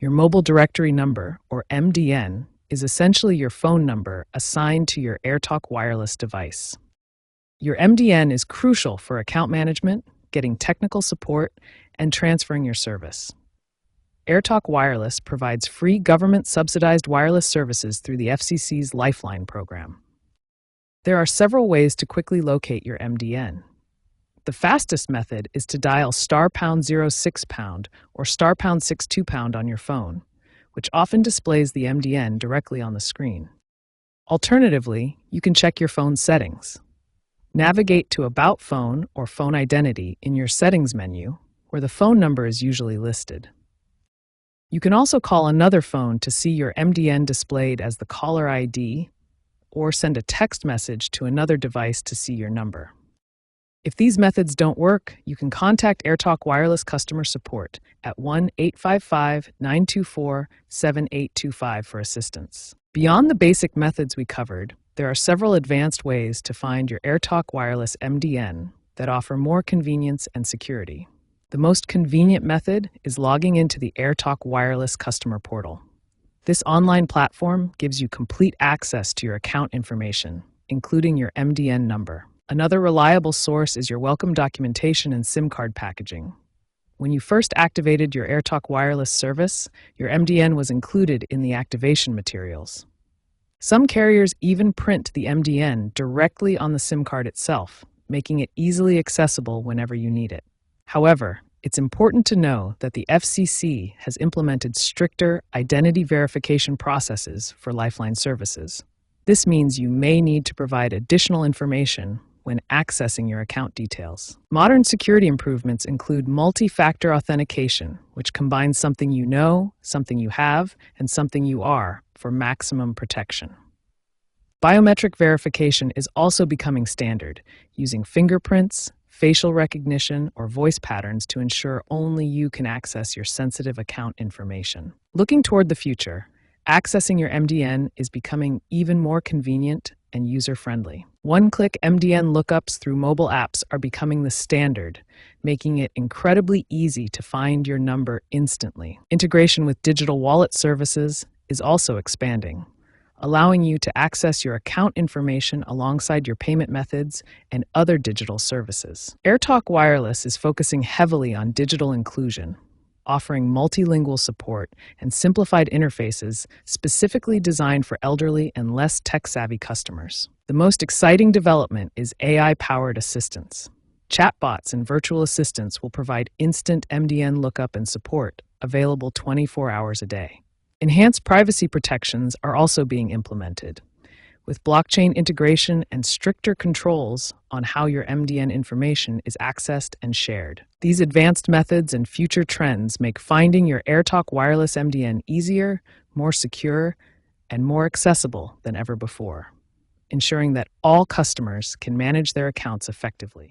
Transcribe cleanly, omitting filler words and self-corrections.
Your mobile directory number, or MDN, is essentially your phone number assigned to your AirTalk Wireless device. Your MDN is crucial for account management, getting technical support, and transferring your service. AirTalk Wireless provides free government-subsidized wireless services through the FCC's Lifeline program. There are several ways to quickly locate your MDN. The fastest method is to dial *#06# or *#62# on your phone, which often displays the MDN directly on the screen. Alternatively, you can check your phone's settings. Navigate to About Phone or Phone Identity in your Settings menu, where the phone number is usually listed. You can also call another phone to see your MDN displayed as the caller ID, or send a text message to another device to see your number. If these methods don't work, you can contact AirTalk Wireless customer support at 1-855-924-7825 for assistance. Beyond the basic methods we covered, there are several advanced ways to find your AirTalk Wireless MDN that offer more convenience and security. The most convenient method is logging into the AirTalk Wireless customer portal. This online platform gives you complete access to your account information, including your MDN number. Another reliable source is your welcome documentation and SIM card packaging. When you first activated your AirTalk Wireless service, your MDN was included in the activation materials. Some carriers even print the MDN directly on the SIM card itself, making it easily accessible whenever you need it. However, it's important to know that the FCC has implemented stricter identity verification processes for Lifeline services. This means you may need to provide additional information when accessing your account details. Modern security improvements include multi-factor authentication, which combines something you know, something you have, and something you are for maximum protection. Biometric verification is also becoming standard, using fingerprints, facial recognition, or voice patterns to ensure only you can access your sensitive account information. Looking toward the future, accessing your MDN is becoming even more convenient and user-friendly. One-click MDN lookups through mobile apps are becoming the standard, making it incredibly easy to find your number instantly. Integration with digital wallet services is also expanding, allowing you to access your account information alongside your payment methods and other digital services. AirTalk Wireless is focusing heavily on digital inclusion, offering multilingual support and simplified interfaces specifically designed for elderly and less tech-savvy customers. The most exciting development is AI-powered assistance. Chatbots and virtual assistants will provide instant MDN lookup and support, available 24 hours a day. Enhanced privacy protections are also being implemented, with blockchain integration and stricter controls on how your MDN information is accessed and shared. These advanced methods and future trends make finding your AirTalk Wireless MDN easier, more secure, and more accessible than ever before, ensuring that all customers can manage their accounts effectively.